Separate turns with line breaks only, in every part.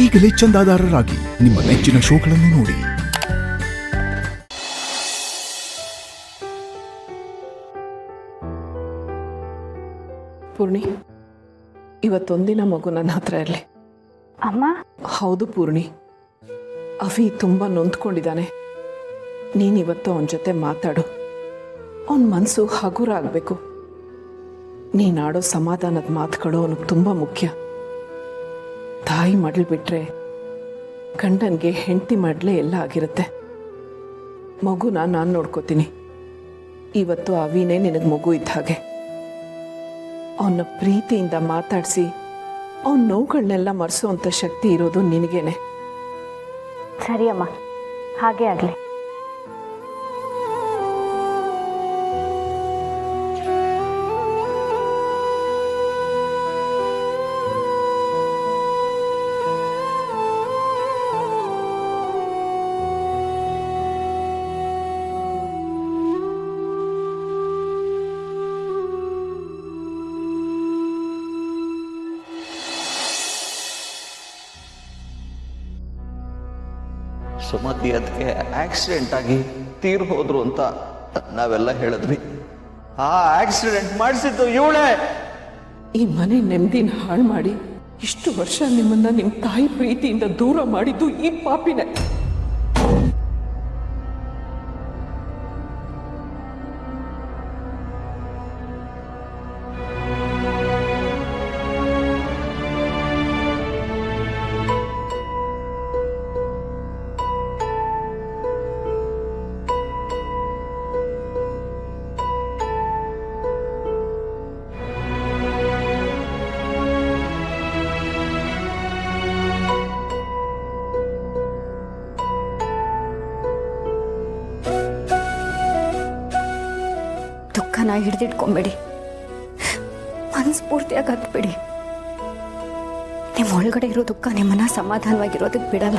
ಈಗಲೇ ಚಂದಾದಾರರಾಗಿ ನಿಮ್ಮ ನೆಚ್ಚಿನ ಶೋಗಳನ್ನು ನೋಡಿ.
ಪೂರ್ಣಿ, ಇವತ್ತೊಂದಿನ ಮಗು ನನ್ನ ಹತ್ರ ಇರಲಿ.
ಅಮ್ಮ.
ಹೌದು ಪೂರ್ಣಿ, ಅವಿ ತುಂಬ ನೊಂದ್ಕೊಂಡಿದ್ದಾನೆ. ನೀನಿವತ್ತು ಅವನ ಜೊತೆ ಮಾತಾಡು. ಅವನ ಮನಸ್ಸು ಹಗುರ ಆಗಬೇಕು. ನೀನಾಡೋ ಸಮಾಧಾನದ ಮಾತುಗಳು ಅವನಿಗೆ ತುಂಬ ಮುಖ್ಯ. ತಾಯಿ ಮಡ್ಲು ಬಿಟ್ರೆ ಗಂಡನಿಗೆ ಹೆಂಡತಿ ಮಡ್ಲೇ ಎಲ್ಲ ಆಗಿರುತ್ತೆ. ಮಗುನ ನಾನು ನೋಡ್ಕೋತೀನಿ. ಇವತ್ತು ಅವಿನೇ ನಿನಗೆ ಮಗು ಇದ್ದ ಹಾಗೆ. ಅವನ ಪ್ರೀತಿಯಿಂದ ಮಾತಾಡಿಸಿ ಅವನ ನೋವುಗಳನ್ನೆಲ್ಲ ಮರೆಸೋವಂಥ ಶಕ್ತಿ ಇರೋದು ನಿನಗೇನೆ.
ಸರಿ ಅಮ್ಮ, ಹಾಗೆ ಆಗಲಿ.
ಸುಮತಿ ಅದಕ್ಕೆ ಆಕ್ಸಿಡೆಂಟ್ ಆಗಿ ತೀರ್ ಹೋದ್ರು ಅಂತ ನಾವೆಲ್ಲ ಹೇಳಿದ್ವಿ. ಆ ಆಕ್ಸಿಡೆಂಟ್ ಮಾಡಿಸಿದ್ದು ಇವಳೇ.
ಈ ಮನೆ ನೆಮ್ಮದಿನ ಹಾಳು ಮಾಡಿ ಇಷ್ಟು ವರ್ಷ ನಿಮ್ಮನ್ನ ನಿಮ್ಮ ತಾಯಿ ಪ್ರೀತಿಯಿಂದ ದೂರ ಮಾಡಿದ್ದು ಈ ಪಾಪಿನೇ.
ದುಃಖನ ಹಿಡಿದಿಟ್ಕೊಂಬೇಡಿ, ಮನಸ್ಫೂರ್ತಿಯಾಗಿ ಹತ್ಬೇಡಿ. ನಿಮ್ಮ ಒಳಗಡೆ ಇರೋ ದುಃಖ ನಿಮ್ಮನ್ನ ಸಮಾಧಾನವಾಗಿರೋದಕ್ಕೆ ಬಿಡಲ್ಲ.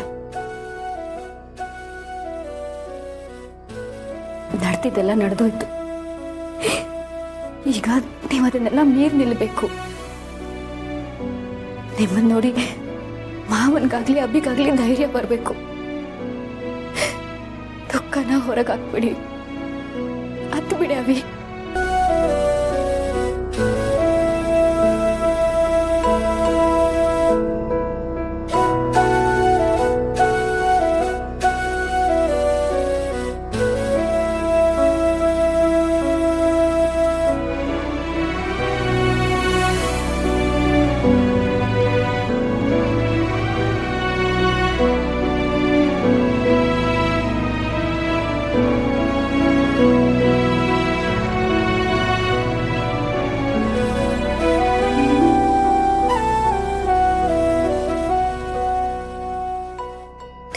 ನಡೆದಿದ್ದೆಲ್ಲ ನಡೆದೋಯ್ತು. ಈಗ ನೀವು ಅದನ್ನೆಲ್ಲ ಮೀರಿ ನಿಲ್ಲಬೇಕು. ನಿಮ್ಮನ್ನ ನೋಡಿ ಮಾವನ್ಗಾಗ್ಲಿ ಅಬ್ಬಿಗಾಗ್ಲಿ ಧೈರ್ಯ ಬರಬೇಕು. ದುಃಖನ ಹೊರಗಾಕ್ಬಿಡಿ, ಹತ್ತು ಬಿಡಿ ಅವಿ.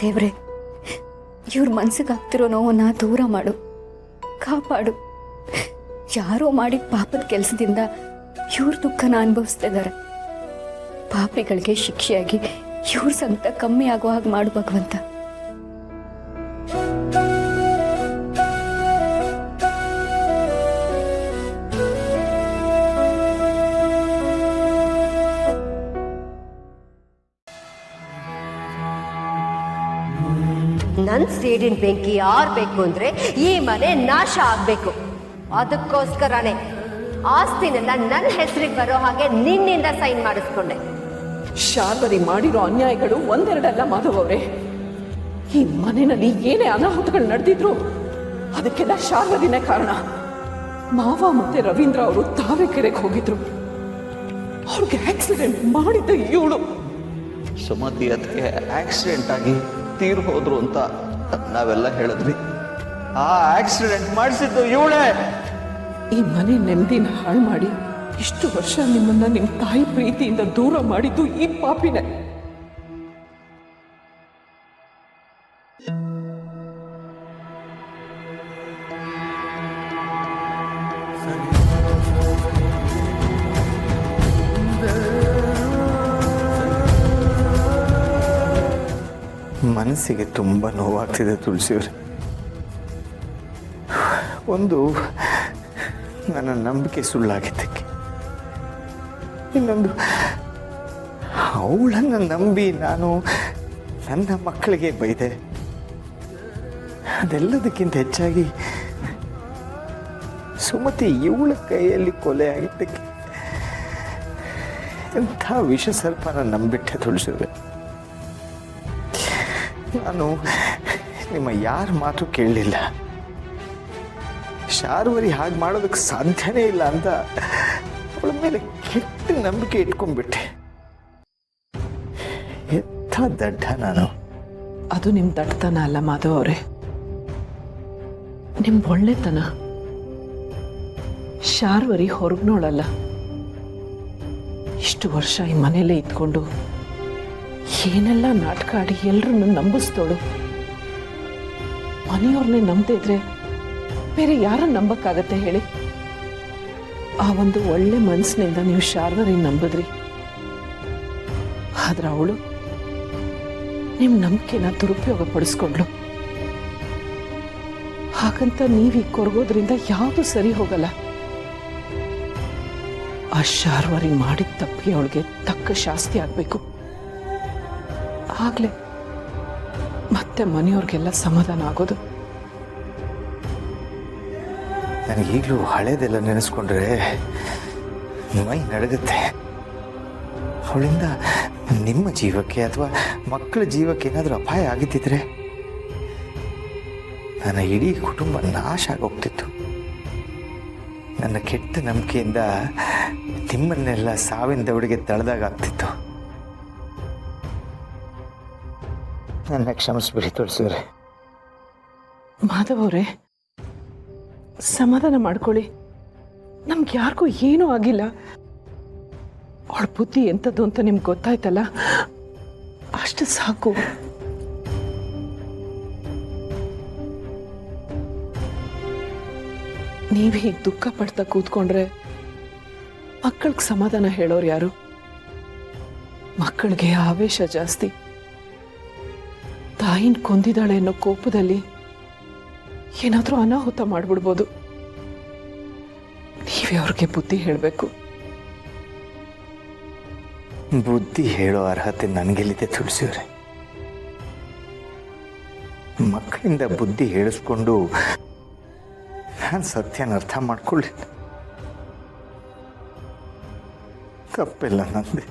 ದೇವ್ರೆ, ಇವ್ರ ಮನ್ಸಿಗೆ ಆಗ್ತಿರೋ ನೋವನ್ನ ದೂರ ಮಾಡು, ಕಾಪಾಡು. ಯಾರೋ ಮಾಡಿದ ಪಾಪದ ಕೆಲಸದಿಂದ ಇವ್ರ ದುಃಖನ ಅನುಭವಿಸ್ತಾ ಇದ್ದಾರೆ. ಪಾಪಿಗಳಿಗೆ ಶಿಕ್ಷೆಯಾಗಿ ಇವ್ರ ಸಂಕಟ ಕಮ್ಮಿ ಆಗೋ ಹಾಗೆ ಮಾಡು ಭಗವಂತ.
ನನ್ನ ಸೇಡಿನ ಬೆಂಕಿ ಆರ್ಬೇಕು ಅಂದ್ರೆ ಈ ಮನೆ ನಾಶ ಆಗ್ಬೇಕು. ಅದಕ್ಕೋಸ್ಕರನೇ ಆಸ್ತಿನೆಲ್ಲ ನನ್ನ ಹೆಸರಿಗೆ ಬರೋ ಹಾಗೆ ನಿನ್ನಿಂದ ಸೈನ್ ಮಾಡಿಸ್ಕೊಂಡೆ.
ಶಾರ್ವರಿ ಮಾಡಿರೋ ಅನ್ಯಾಯಗಳು ಒಂದೆರಡಲ್ಲ ಮಾಧವ್ ಅವರೇ. ಈ ಮನೆಯಲ್ಲಿ ಏನೇ ಅನಾಹುತಗಳು ನಡೆದಿದ್ರು ಅದಕ್ಕೆಲ್ಲ ಶಾರ್ವರಿನೇ ಕಾರಣ. ಮಾವ ಮತ್ತೆ ರವೀಂದ್ರ ಅವರು ತಾವರೆಕೆರೆಗೆ ಹೋಗಿದ್ರು. ಅವ್ರಿಗೆ ಆಕ್ಸಿಡೆಂಟ್ ಮಾಡಿದ್ದ ಇವಳು.
ಸುಮತಿ ಅದಕ್ಕೆ ಆಕ್ಸಿಡೆಂಟ್ ಆಗಿ ತೀರ್ ಹೋದ್ರು ಅಂತ ನಾವೆಲ್ಲ ಹೇಳಿದ್ವಿ. ಆ ಆಕ್ಸಿಡೆಂಟ್ ಮಾಡಿಸಿದ್ದು ಇವಳೇ.
ಈ ಮನೆ ನೆಮ್ಮದಿನ ಹಾಳು ಮಾಡಿ ಇಷ್ಟು ವರ್ಷ ನಿಮ್ಮನ್ನ ನಿಮ್ಮ ತಾಯಿ ಪ್ರೀತಿಯಿಂದ ದೂರ ಮಾಡಿದ್ದು ಈ ಪಾಪಿನೇ.
ಮನಸ್ಸಿಗೆ ತುಂಬ ನೋವಾಗ್ತಿದೆ ತುಳಸಿಯವ್ರೆ. ಒಂದು ನನ್ನ ನಂಬಿಕೆ ಸುಳ್ಳಾಗಿದ್ದಕ್ಕೆ, ಇನ್ನೊಂದು ಅವಳನ್ನು ನಂಬಿ ನಾನು ನನ್ನ ಮಕ್ಕಳಿಗೆ ಬೈದೆ. ಅದೆಲ್ಲದಕ್ಕಿಂತ ಹೆಚ್ಚಾಗಿ ಸುಮತಿ ಇವಳ ಕೈಯಲ್ಲಿ ಕೊಲೆ ಆಗಿದ್ದಕ್ಕೆ ಎಂಥ ವಿಷ ಸರ್ಪನ ನಂಬಿಟ್ಟೆ ತುಳಸಿವೆ. ನಾನು ನಿಮ್ಮ ಯಾರ ಮಾತು ಕೇಳಲಿಲ್ಲ. ಶಾರ್ವರಿ ಹಾಗೆ ಮಾಡೋದಕ್ಕೆ ಸಾಧ್ಯನೇ ಇಲ್ಲ ಅಂತ ಅವಳ ಮೇಲೆ ಕೆಟ್ಟ ನಂಬಿಕೆ ಇಟ್ಕೊಂಡ್ಬಿಟ್ಟೆ. ಎಂಥ ದಡ್ಡ ನಾನು.
ಅದು ನಿಮ್ಮ ದಡ್ತನ ಅಲ್ಲ ಮಾಧವ್ ಅವರೇ, ನಿಮ್ಮ ಒಳ್ಳೆತನ. ಶಾರ್ವರಿ ಹೊರಗ್ನೋಳಲ್ಲ. ಇಷ್ಟು ವರ್ಷ ಈ ಮನೇಲೇ ಇದ್ಕೊಂಡು ಏನೆಲ್ಲ ನಾಟಕ ಆಡಿ ಎಲ್ರನ್ನು ನಂಬಿಸ್ತೋಳು. ಮನೆಯವ್ರನ್ನೇ ನಂಬದೇ ಇದ್ರೆ ಬೇರೆ ಯಾರನ್ನ ನಂಬಕ್ಕಾಗತ್ತೆ ಹೇಳಿ? ಆ ಒಂದು ಒಳ್ಳೆ ಮನಸ್ಸಿನಿಂದ ನೀವು ಶಾರ್ವರಿ ನಂಬಿದ್ರಿ. ಆದ್ರೆ ಅವಳು ನಿಮ್ಮ ನಂಬಿಕೆನ ದುರುಪಯೋಗ ಪಡಿಸ್ಕೊಂಡ್ಳು. ಹಾಗಂತ ನೀವೀಗ ಕೊರಗೋದ್ರಿಂದ ಯಾವುದು ಸರಿ ಹೋಗಲ್ಲ. ಆ ಶಾರ್ವರಿ ಮಾಡಿದ ತಪ್ಪಿಗೆ ಅವಳಿಗೆ ತಕ್ಕ ಶಾಸ್ತಿ ಆಗಬೇಕು. ಆಗ್ಲೇ ಮತ್ತೆ ಮನೆಯವ್ರಿಗೆಲ್ಲ ಸಮಾಧಾನ ಆಗೋದು.
ನನಗೀಗಲೂ ಹಳೇದೆಲ್ಲ ನೆನೆಸ್ಕೊಂಡ್ರೆ ಮೈ ನಡಗುತ್ತೆ. ಅವಳಿಂದ ನಿಮ್ಮ ಜೀವಕ್ಕೆ ಅಥವಾ ಮಕ್ಕಳ ಜೀವಕ್ಕೆ ಏನಾದರೂ ಅಪಾಯ ಆಗಿದ್ದಿದ್ರೆ ನನ್ನ ಇಡೀ ಕುಟುಂಬ ನಾಶ ಆಗೋಗ್ತಿತ್ತು. ನನ್ನ ಕೆಟ್ಟ ನಂಬಿಕೆಯಿಂದ ನಿಮ್ಮನ್ನೆಲ್ಲ ಸಾವಿನ ದವಡಿಗೆ ತಳೆದಾಗ್ತಿತ್ತು. ನನ್ನ ಕ್ಷಮಿಸ್ಬಿಡಿ ತುಳಸಿವ್ರೆ.
ಮಾಧವ್ ಅವರೇ, ಸಮಾಧಾನ ಮಾಡ್ಕೊಳ್ಳಿ. ನಮ್ಗೆ ಯಾರಿಗೂ ಏನೂ ಆಗಿಲ್ಲ. ಅವಳ ಬುದ್ಧಿ ಎಂಥದ್ದು ಅಂತ ನಿಮ್ಗೆ ಗೊತ್ತಾಯ್ತಲ್ಲ, ಅಷ್ಟು ಸಾಕು. ನೀವು ಹೀಗೆ ದುಃಖ ಪಡ್ತಾ ಕೂತ್ಕೊಂಡ್ರೆ ಮಕ್ಕಳಿಗೆ ಸಮಾಧಾನ ಹೇಳೋರು ಯಾರು? ಮಕ್ಕಳಿಗೆ ಆವೇಶ ಜಾಸ್ತಿ. ತಾಯಿನ ಕೊಂದಿದ್ದಾಳೆ ಅನ್ನೋ ಕೋಪದಲ್ಲಿ ಏನಾದರೂ ಅನಾಹುತ ಮಾಡ್ಬಿಡ್ಬೋದು. ನೀವೇ ಅವ್ರಿಗೆ ಬುದ್ಧಿ ಹೇಳಬೇಕು.
ಬುದ್ಧಿ ಹೇಳೋ ಅರ್ಹತೆ ನನಗೆಲ್ಲಿದೆ ತುಳಸಿವ್ರೆ? ಮಕ್ಕಳಿಂದ ಬುದ್ಧಿ ಹೇಳಿಸ್ಕೊಂಡು ನಾನು ಸತ್ಯನ ಅರ್ಥ ಮಾಡ್ಕೊಳ್ಳಿ. ತಪ್ಪಿಲ್ಲ ನಂದೆ.